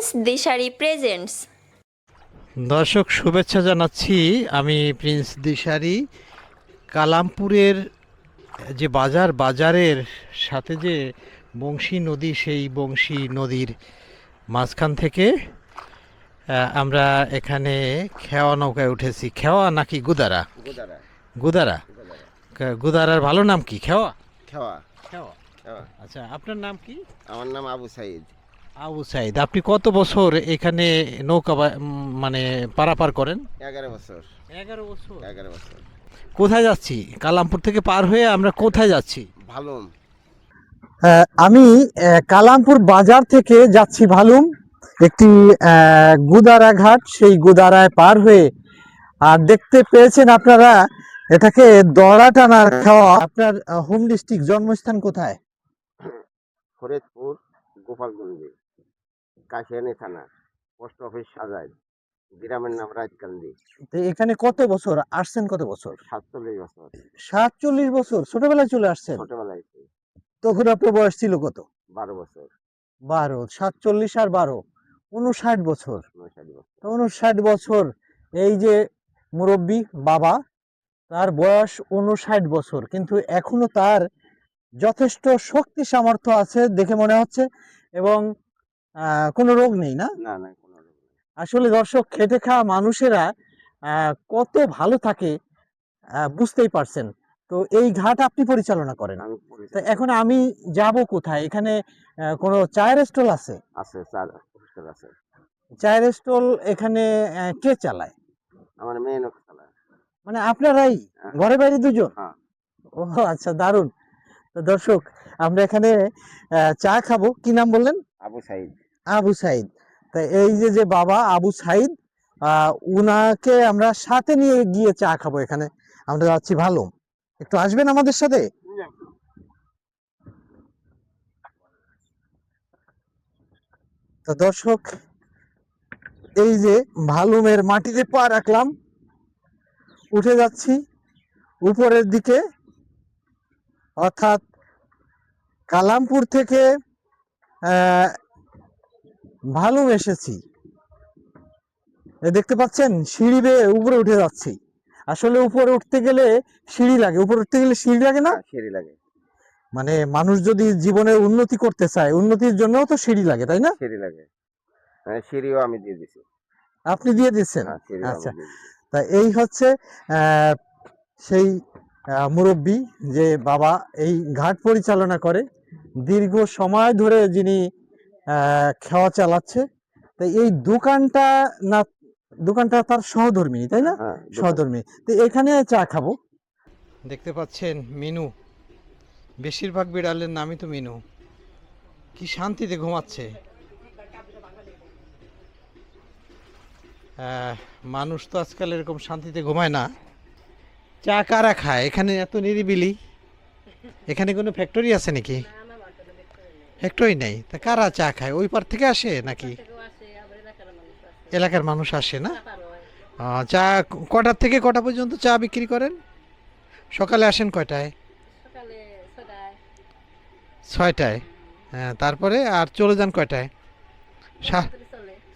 Prince দিশারি presents. দর্শক শুভেচ্ছা জানাচ্ছি। আমি প্রিন্স দিশারি। কালামপুরের যে বাজারের সাথে যে বংশী নদী, সেই বংশী নদীর মাঝখান থেকে আমরা এখানে খেওয়া নৌকায় উঠেছি। খেওয়া নাকি গুদারা? গোদারা। গুদারা। গোদারা। গুদারার ভালো নাম কি? খেওয়া। খেওয়া। খেওয়া। খেওয়া। আচ্ছা, আপনার নাম কি? আমার নাম আবু সাইদ। আবু সাইদ। আপনি কত বছর এখানে নৌকা মানে পারাপার করেন? 11 বছর। 11 বছর। 11 বছর। কোথায় যাচ্ছি? কালামপুর থেকে পার হয়ে আমরা কোথায় যাচ্ছি? ভালুম। আমি কালামপুর বাজার থেকে যাচ্ছি ভালুম, একটি গুদারা ঘাট, সেই গুদারায় পার হয়ে। আর দেখতে পেয়েছেন আপনারা, এটাকে দড়া টানার খাওয়া। আপনার হোম ডিস্ট্রিক্ট, জন্মস্থান কোথায়? ফরিদপুর, গোপালগঞ্জে, কাশিয়ানী থানা, পোস্ট অফিস সাজাই, গ্রামের নাম রাজকান্দি। তো এখানে কত বছর আসছেন? কত বছর? 47 বছর। 47 বছর। ছোটবেলায় চলে আসছেন? ছোটবেলায়। তখন আপনার বয়স ছিল কত? 12 বছর। 12। 47 আর 12, 59 বছর। 59 বছর। 59 বছর। এই যে মুরব্বী বাবা, তার বয়স 59 বছর, কিন্তু এখনো তার যথেষ্ট শক্তি সামর্থ্য আছে দেখে মনে হচ্ছে, এবং কোনো রোগ নেই, না? না না, কোনো রোগ নেই। আসলে দর্শক, খেটে খাওয়া মানুষেরা কত ভালো থাকে বুঝতেই পারছেন। তো এই ঘাট আপনি পরিচালনা করেন। আমি তো পরিচয় এখন আমি যাব কোথায়? এখানে কোনো চায়ের স্টল আছে? আছে, 4 হোস্টেল আছে। চায়ের স্টল এখানে কে চালায়? আমার মেয়ে লোক চালায়। মানে আপনারাই ঘরে বাইরে দুজন? হ্যাঁ। ও আচ্ছা, দারুণ। তো দর্শক, আমরা এখানে চা খাবো। কি নাম বললেন? আবু সাইদ। আবু সাইদ। তা এই যে বাবা আবু সাইদ, উনাকে আমরা সাথে নিয়ে গিয়ে চা খাবো। এখানে আমরা যাচ্ছি ভালো, একটু আসবেন আমাদের সাথে? তো দর্শক, এই যে ভালুমের মাটিতে পা রাখলাম, উঠে যাচ্ছি উপরের দিকে, অর্থাৎ কালামপুর থেকে ভালুম এসেছি। দেখতে পাচ্ছেন, সিঁড়ি বেয়ে উপরে উঠে যাচ্ছি। আসলে উপরে উঠতে গেলে সিঁড়ি লাগে, উপরে উঠতে গেলে সিঁড়ি লাগে না? সিঁড়ি লাগে। মানে মানুষ যদি জীবনে উন্নতি করতে চায়, উন্নতির জন্যও তো সিঁড়ি লাগে, তাই না? সিঁড়ি লাগে। সিঁড়িও আমি দিয়ে দিছি। আপনি দিয়ে দিচ্ছেন? হ্যাঁ, সিঁড়িও আমি আচ্ছা। দিয়ে দিছি। তা এই হচ্ছে সেই মুরব্বী, যে বাবা এই ঘাট পরিচালনা করে দীর্ঘ সময় ধরে, যিনি খাওয়া চালাচ্ছে। তাই এই দোকানটা, না দোকানটা তার সহধর্মিনী, তাই না? হ্যাঁ, সহধর্মিনী। তো এখানে চা খাবো। দেখতে পাচ্ছেন মিনু। বেশিরভাগ বিড়ালের নামই তো মিনু। কি শান্তিতে ঘুমাচ্ছে। মানুষ তো আজকাল এরকম শান্তিতে ঘুমায় না। চা কারা খায় এখানে এত নিরিবিলি? এখানে কোনো ফ্যাক্টরি আছে নাকি? ফ্যাক্টরি নেই। তা কারা চা খায়? ওই পার থেকে আসে নাকি? এলাকার মানুষ আসে না? চা কটার থেকে কটা পর্যন্ত চা বিক্রি করেন? সকালে আসেন কয়টায়? 6টায়। হ্যাঁ, তারপরে আর চলে যান কয়টায়?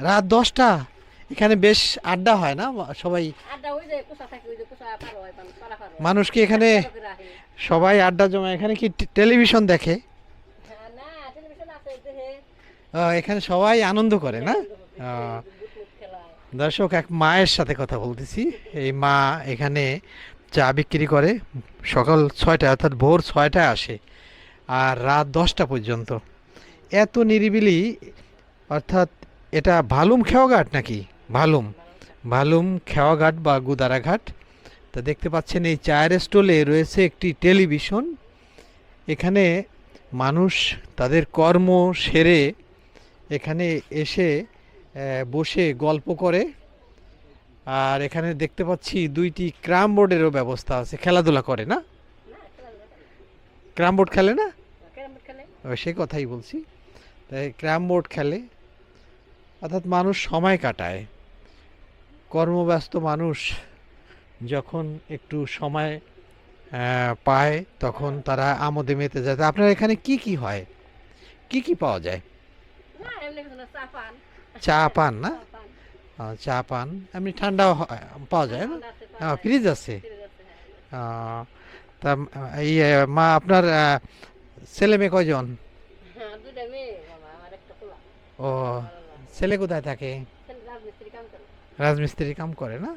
রাত 10টা। এখানে বেশ আড্ডা হয় না সবাই? মানুষ কি এখানে সবাই আড্ডা জমা? এখানে কি টেলিভিশন দেখে? এখানে সবাই আনন্দ করে না? দর্শক, এক মায়ের সাথে কথা বলতেছি। এই মা এখানে চা বিক্রি করে সকাল 6টায়, অর্থাৎ ভোর 6টায় আসে আর রাত 10টা পর্যন্ত। এত নিরিবিলি। অর্থাৎ এটা ভালুম খেওয়াঘাট নাকি? ভালুম খেওয়াঘাট বা গুদারা ঘাট। তা দেখতে পাচ্ছেন, এই চায়ের স্টলে রয়েছে একটি টেলিভিশন। এখানে মানুষ তাদের কর্ম সেরে এখানে এসে বসে গল্প করে। আর এখানে দেখতে পাচ্ছি 2টি ক্যারাম বোর্ডেরও ব্যবস্থা আছে। খেলাধুলা করে না? ক্যারাম বোর্ড খেলে না? সে কথাই বলছি। তাই ক্যারাম বোর্ড খেলে, অর্থাৎ মানুষ সময় কাটায়। কর্মব্যস্ত মানুষ যখন একটু সময় পায়, তখন তারা আমোদে মেতে যায়। আপনার এখানে কি কি হয়? কি কি পাওয়া যায়? চা পান না? চা পান, এমনি ঠান্ডাও পাওয়া যায় না? ফ্রিজ আছে। তা এই মা আপনার ছেলে মেয়ে কয়জন? ও, ছেলে কোথায় থাকে? রাজমিস্ত্রি কাম করে না?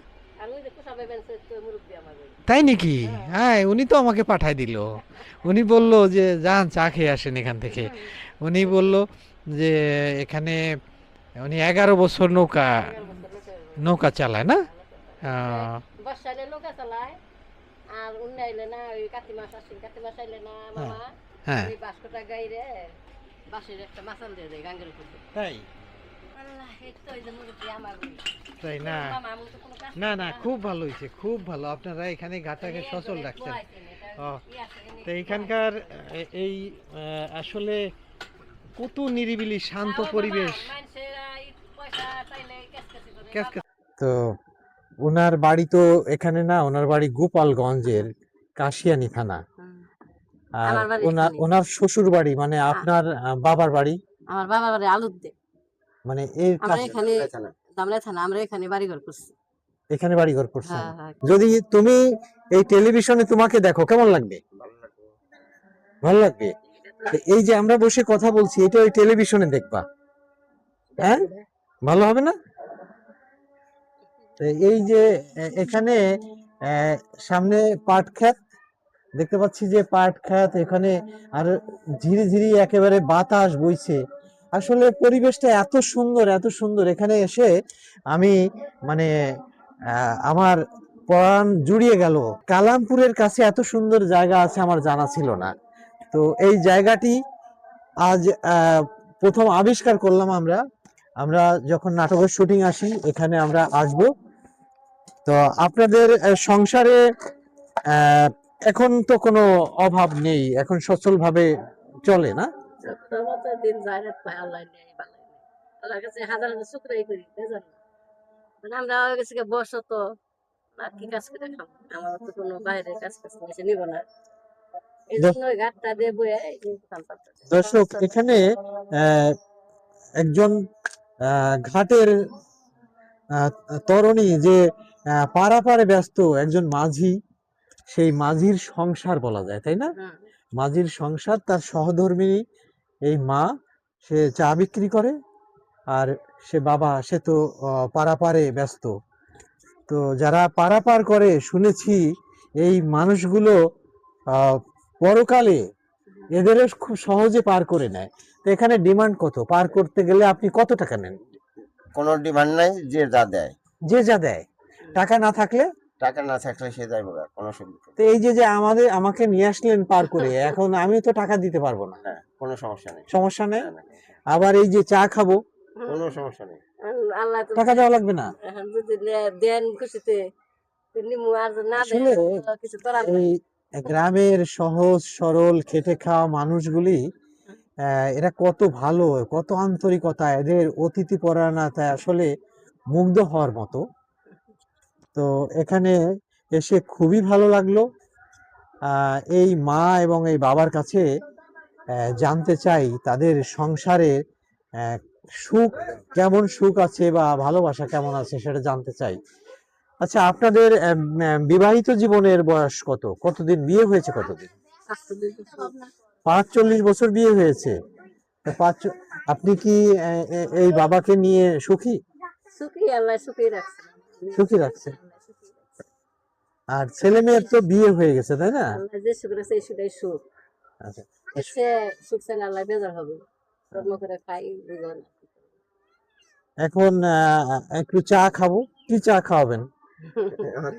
তাই নাকি? হ্যাঁ, উনি তো আমাকে পাঠায় দিল। উনি বলল যে যান চা খেয়ে আসেন এখান থেকে। উনি বলল যে এখানে উনি 11 বছর নৌকা নৌকা চালায় না? আহ, বর্ষালে নৌকা চালায় আর উন্নাইলে না ওই কাতি মাছ আসে, কাতি মাছ আইলে না মামা হ্যাঁ ওই 500 টাকা গাইরে বাঁশের একটা মাছাল দিয়ে দেয় গাঙ্গের উপর। তাই? আল্লাহ, এই তো এই যে মুরব্বি আমার তাই না? মামা আমি তো কোনো কাজ না না, খুব ভালো হয়েছে, খুব ভালো। আপনারা এখানে ঘাটটাকে সচল রাখছেন। ও, তো এইখানকার এই আসলে কত নিরিবিলি শান্ত পরিবেশ। Cash cash. তো ওনার বাড়ি তো এখানে না, ওনার বাড়ি গোপালগঞ্জের কাশিয়ানী থানা। আর আমার বাড়ি ওনার এখানে। ওনার শ্বশুর বাড়ি মানে আপনার বাবার বাড়ি আমার বাবার বাড়ি আলুতে, মানে এর আমরা কাছে এখানে দামলা থানা, আমরা এখানে বাড়ি ঘর করছি। এখানে বাড়ি ঘর করছেন। হ্যাঁ হ্যাঁ। যদি তুমি এই টেলিভিশনে তোমাকে দেখো কেমন লাগবে? ভালো লাগবে। তো এই যে আমরা বসে কথা বলছি এটা ওই টেলিভিশনে দেখবা, হ্যাঁ ভালো হবে না? তো এই যে এখানে সামনে পাট ক্ষেত দেখতে পাচ্ছি, যে পাট ক্ষেত এখানে, আর ঝিরি ঝিরি একেবারে বাতাস বইছে। আসলে পরিবেশটা এত সুন্দর, এত সুন্দর। এখানে এসে আমি মানে আমার প্রাণ জুড়িয়ে গেল। কালামপুরের কাছে এত সুন্দর জায়গা আছে আমার জানা ছিল না। তো এই জায়গাটি আজ প্রথম আবিষ্কার করলাম আমরা। আমরা যখন নাটকের শুটিং আসি এখানে আমরা আসব। তো আপনাদের সংসারে এখন তো কোনো অভাব নেই, এখন সচ্ছল ভাবে চলে না? দিন যায় না, আল্লাহ নেই ভালো নেই, আল্লাহর কাছে হাজার হাজার শুকরাই করি, বুঝলেন? মানে আমরা হয়ে গেছি বসো তো আর কি কাজ করে খাবো, আমার তো কোনো বাইরে কাজ কাজ নিচে নিব না, এই জন্য ওই ঘাটটা দিয়ে বয়ে এই যে কাম করতেছি। দর্শক, এখানে একজন ঘাটের তরুণী যে পারাপারে ব্যস্ত একজন মাঝি, সেই মাঝির সংসার বলা যায়, তাই না? হুম। মাঝির সংসার, তার সহধর্মিণী এই মা, সে চা বিক্রি করে, আর সে বাবা সে তো পারাপারে ব্যস্ত। তো যারা পারাপার করে শুনেছি এই মানুষগুলো পরকালে এদেরও খুব সহজে পার করে নেয়। তো এখানে ডিমান্ড কত? পার করতে গেলে আপনি কত টাকা নেন? কোনো ডিমান্ড নাই, যে যা দেয়। যে যা দেয়, টাকা না থাকলে? টাকা না থাকলে সে যাইব গা, কোনো সুবিধা নেই। তো এই যে যে আমাকে নিয়ে আসলেন পার করে, এখন আমি তো টাকা দিতে পারবো না। হ্যাঁ, কোনো সমস্যা নেই। সমস্যা নেই। না, না, আবার এই যে চা খাবো, কোনো সমস্যা নেই। আল্লাহ তো টাকা দেওয়া লাগবে না? এখন যদি দেন খুশিতে নিমু, আর যদি না দেন আসলে তো কিছু করার এই নেই। গ্রামের সহজ সরল খেটে খাওয়া মানুষগুলি এরা কত ভালো, কত আন্তরিকতা, এদের অতিথি পরায়ণতা আসলে মুগ্ধ হওয়ার মতো। তো এখানে এসে খুবই ভালো লাগলো। এই মা এবং এই বাবার কাছে জানতে চাই তাদের সংসারে সুখ কেমন, সুখ আছে বা ভালোবাসা কেমন আছে সেটা জানতে চাই। আচ্ছা, আপনাদের বিবাহিত জীবনের বয়স কত? কতদিন বিয়ে হয়েছে? কতদিন? 45 বছর বিয়ে হয়েছে। আপনি কি এই বাবাকে নিয়ে সুখী? সুখী, আল্লাহ সুখী রাখছে। সুখী রাখছে। আর ছেলে মেয়ের তো বিয়ে হয়ে গেছে, তাই না? আল্লাহ যে সুখ রাখছে এই সুখটাই সুখ। আচ্ছা, সে সুখ চাইলে আল্লাহ বেজার হবে, কর্ম করে খাই বুঝুন। এখন একটু চা খাবো। কি চা খাওয়াবেন?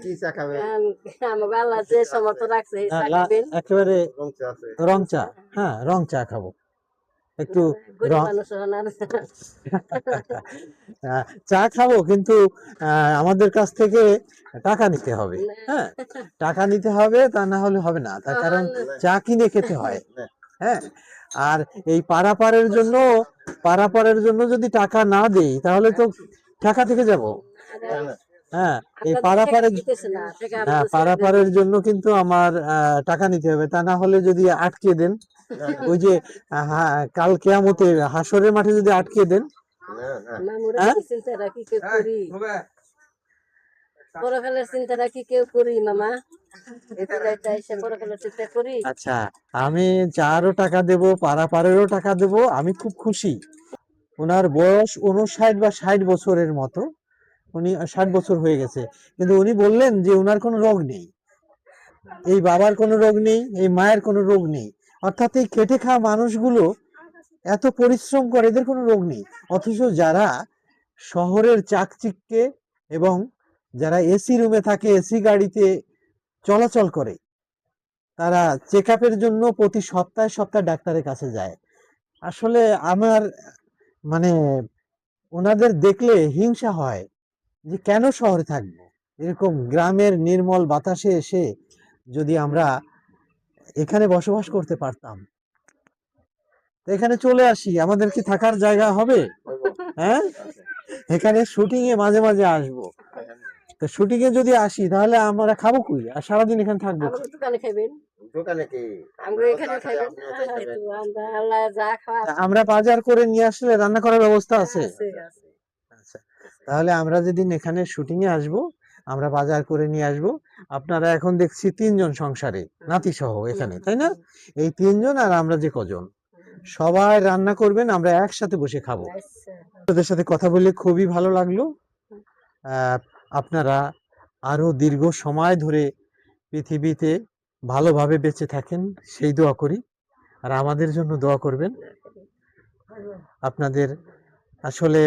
কি চা খাবে? আমাকে আল্লাহ যে সমর্থ রাখছে এই চা খাবেন। একেবারে রং চা আছে। রং চা? হ্যাঁ, রং চা খাবো। একটু গরিব মানুষ হন আর চা খাবো, কিন্তু আমাদের কাছ থেকে টাকা নিতে হবে। হ্যাঁ, টাকা নিতে হবে, তা না হলে হবে না। তার কারণ চা কিনে খেতে হয়। হ্যাঁ, আর এই পারাপারের জন্য যদি টাকা না দেই তাহলে তো টাকা থেকে যাব। হ্যাঁ, এই পারাপারের জন্য কিন্তু আমার টাকা নিতে হবে, তা না হলে যদি আটকে দেন, ওই যে কাল কিয়ামতে হাসরের মাঠে যদি আটকে দেন, না না মামুরা হ্যাঁ? চিন্তা রাখি কেউ করি, পরকালের চিন্তা রাখি কেউ করি মামা, এই বিলাইটা এসে পরকালের চিন্তা করি। আচ্ছা, আমি যারও টাকা দেব, পারাপারেরও টাকা দেব, আমি খুব খুশি। ওনার বয়স 59 বা 60 বছরের মতো, উনি 60 বছর হয়ে গেছে, কিন্তু উনি বললেন যে ওনার কোনো রোগ নেই, এই বাবার কোনো রোগ নেই, এই মায়ের কোনো রোগ নেই। অর্থাৎ এই খেটে খাওয়া মানুষগুলো এত পরিশ্রম করে, এদের কোনো রোগ নেই। অথচ যারা শহরের চাকচিক্যে এবং যারা এসি রুমে থাকে, এসি গাড়িতে চলাচল করে, তারা চেক আপের জন্য প্রতি সপ্তাহে সপ্তাহে ডাক্তারের কাছে যায়। আসলে আমার মানে ওনাদের দেখলে হিংসা হয় যে কেন শহরে থাকবো, এরকম গ্রামের নির্মল বাতাসে এসে যদি আমরা এখানে বসবাস করতে পারতাম। তো এখানে চলে আসি, আমাদের কি থাকার জায়গা হবে? হ্যাঁ, এখানে শুটিং এ মাঝে মাঝে আসবো। তো শুটিং এ যদি আসি তাহলে আমরা খাবো কই, আর সারাদিন এখানে থাকবো? আমাকে দোকানে খাইবেন, দোকানে কি আমরা এখানে খাইবেন, হয়তো আমরা আল্লাহ যা খাওয়া আমরা বাজার করে নিয়ে আসলে রান্না করার ব্যবস্থা আছে? আছে আছে। আচ্ছা, তাহলে আমরা যেদিন এখানে শুটিং এ আসবো, আমরা বাজার করে নিয়ে আসবো। আপনারা এখন দেখছি 3 জন সংসারে, নাতি সহ এখানে, তাই না? এই 3 জন আর আমরা যে কজন, সবাই রান্না করবেন, আমরা একসাথে বসে খাবো। আচ্ছা, আপনাদের সাথে কথা বলে খুবই ভালো লাগলো। আপনারা আরো দীর্ঘ সময় ধরে পৃথিবীতে ভালোভাবে বেঁচে থাকেন, সেই দোয়া করি। আর আমাদের জন্য দোয়া করবেন। আপনাদের আসলে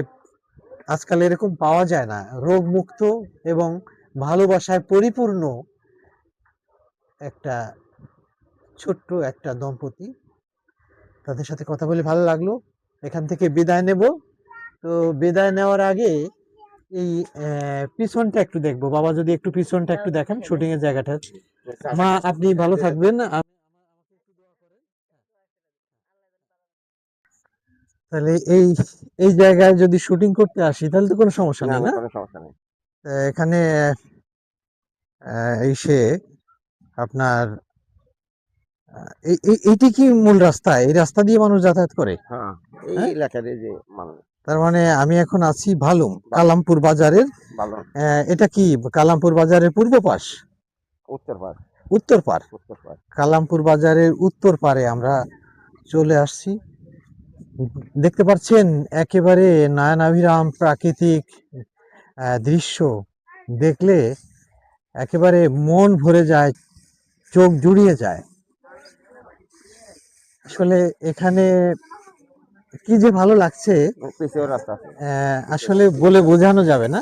আজকাল এরকম পাওয়া যায় না, রোগ মুক্ত এবং ভালোবাসায় পরিপূর্ণ একটা ছোট্ট একটা দম্পতি। তাদের সাথে কথা বলে ভালো লাগলো। এখান থেকে বিদায় নেব। তো বিদায় নেওয়ার আগে এই পিছনটা একটু দেখবো। বাবা যদি একটু পিছনটা একটু দেখেন, শুটিং এর জায়গাটা। মা, আপনি ভালো থাকবেন। তাহলে এই এই জায়গায় যদি শুটিং করতে আসি তাহলে তো কোনো সমস্যা না নেই, না না? কোনো সমস্যা নেই। এখানে এসে আপনার এইটি কি মূল রাস্তা? এই রাস্তা দিয়ে মানুষ যাতায়াত করে? হ্যাঁ এই হ্যাঁ? এলাকার এই যে মানুষ তার মানে আমি এখন আছি ভালুম, কালামপুর বাজারের। ভালো এটা কি কালামপুর বাজারের পূর্ব পাশ, উত্তর পাড় উত্তর পার? উত্তর পাড়। কালামপুর বাজারের উত্তর পারে আমরা চলে আসছি। দেখতে পাচ্ছেন একেবারে নয়নাভিরাম প্রাকৃতিক দৃশ্য দেখলে একেবারে মন ভরে যায়, চোখ জুড়িয়ে যায়। আসলে এখানে কি যে ভালো লাগছে, পিছিয়েও রাস্তা আছে। আসলে বলে বোঝানো যাবে না।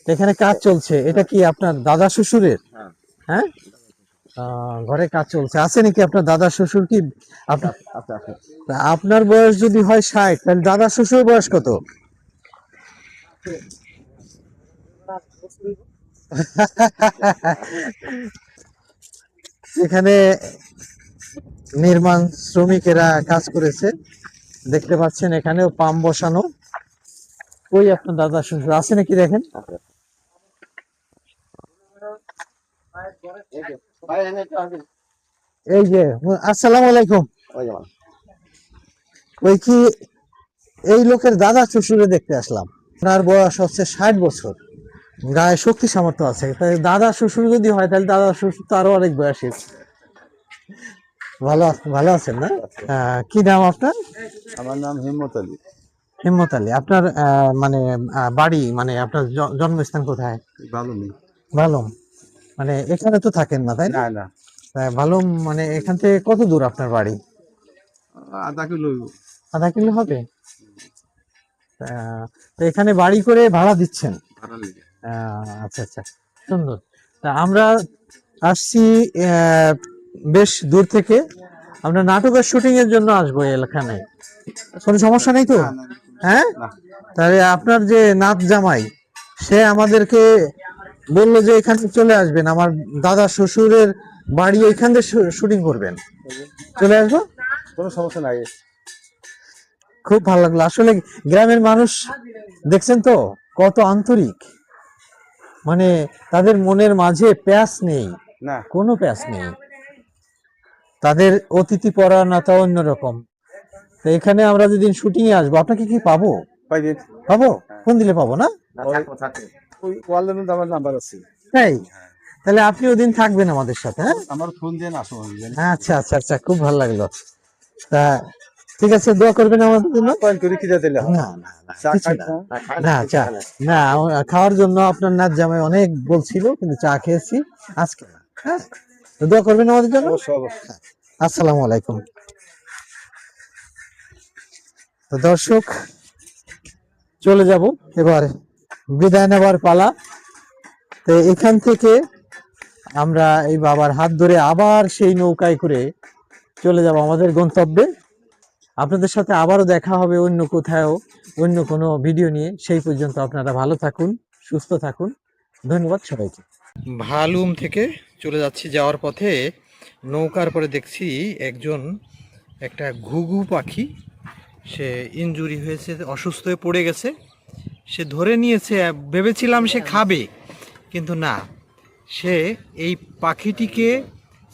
এখানে কাজ চলছে, এটা কি আপনার দাদা শ্বশুরের? হ্যাঁ হ্যাঁ, ঘরে কাজ চলছে। আছে নাকি আপনার দাদা শ্বশুর? কি আপনার আচ্ছা আচ্ছা আপনার বয়স যদি হয় 60, তাহলে দাদা শ্বশুর বয়স কত? এখানে নির্মাণ শ্রমিকেরা কাজ করেছে, দেখতে পাচ্ছেন এখানেও পাম্প বসানো। ওই আপনার দাদা শ্বশুর আছে নাকি দেখেন। ভাই এনে তো আছে এই যে, আসসালামু আলাইকুম। ওই যেমন ওই কি এই লোকের দাদা শ্বশুরে দেখতে আসলাম। ওনার বয়স হচ্ছে 60 বছর, গায়ে শক্তি সামর্থ্য আছে। তাই দাদা শ্বশুর যদি হয় তাহলে দাদা শ্বশুর তো আরো অনেক বয়সী। ভালো ভালো আছেন না? কি নাম আপনার? আমার নাম হিম্মত আলী। হিম্মত আলী। আপনার মানে বাড়ি, মানে আপনার জন্মস্থান কোথায়? ভালো নেই। ভালুম। মানে এখানে তো থাকেন না, তাই না? না না, ভালুম মানে এখান থেকে কত দূর আপনার বাড়ি? আধা কিলো। আধা কিলো হবে। তো এখানে বাড়ি করে ভাড়া দিচ্ছেন? ভাড়া লেগে। আচ্ছা আচ্ছা, সুন্দর। তা আমরা আসছি বেশ দূর থেকে। আমরা নাটকের শুটিং এর জন্য আসবো এখানে, কোনো সমস্যা নেই তো? হ্যাঁ, তাহলে আপনার যে নাত জামাই, সে আমাদেরকে বললো যে এখানে চলে আসবেন, আমার দাদা শ্বশুরের বাড়ি ওইখান থেকে শুটিং করবেন। চলে আসবো, কোনো সমস্যা নাই। খুব ভালো লাগলো। আসলে গ্রামের মানুষ দেখছেন তো কত আন্তরিক, মানে তাদের মনের মাঝে প্যাঁচ নেই, না, কোনো প্যাঁচ নেই। তাদের অতিথি পরায়ণতা অন্যরকম। তো এখানে আমরা যেদিন শুটিং এ আসবো, আপনাকে কি পাবো? পাইবেন পাবো? ফোন দিলে পাবো না? না থাকবো থাকবো ওই ওয়ালের মধ্যে আমার নাম্বার আছে। তাই? তাহলে আপনি ওদিন থাকবেন আমাদের সাথে, হ্যাঁ? আমার ফোন দিয়ে আসো আমি জানি। আচ্ছা আচ্ছা আচ্ছা, খুব ভালো লাগলো। তা ঠিক আছে, দোয়া করবেন আমাদের জন্য। পয়েন্ট করে কি দিতে না না না, চা কিছু খাই না। না? না খাই না না চা না, খাওয়ার জন্য আপনার নাচ জামাই অনেক বলছিল, কিন্তু চা খেয়েছি আজকে না। হ্যাঁ, তো দোয়া করবেন আমাদের জন্য। অবশ্যই অবশ্যই। আসসালামু আলাইকুম। তো দর্শক, চলে যাব এবার, বিদায় নেবার পালা। তো এখান থেকে আমরা এই বাবার হাত ধরে আবার সেই নৌকায় করে চলে যাব আমাদের গন্তব্যে। আপনাদের সাথে আবারও দেখা হবে অন্য কোথাও, অন্য কোনো ভিডিও নিয়ে। সেই পর্যন্ত আপনারা ভালো থাকুন, সুস্থ থাকুন। ধন্যবাদ সবাইকে। ভালুম থেকে চলে যাচ্ছি, যাওয়ার পথে নৌকার পরে দেখছি একটা ঘুঘু পাখি, সে ইনজুরি হয়েছে, অসুস্থ হয়ে পড়ে গেছে। সে ধরে নিয়েছে, ভেবেছিলাম সে খাবে, কিন্তু না, সে এই পাখিটিকে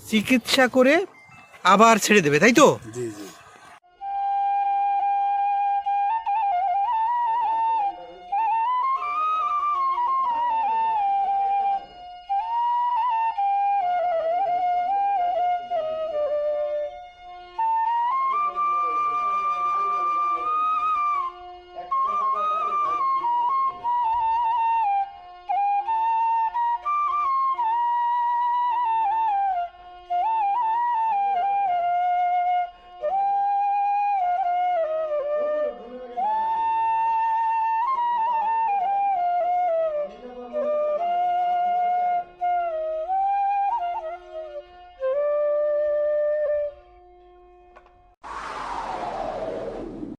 চিকিৎসা করে আবার ছেড়ে দেবে, তাই তো? জি জি।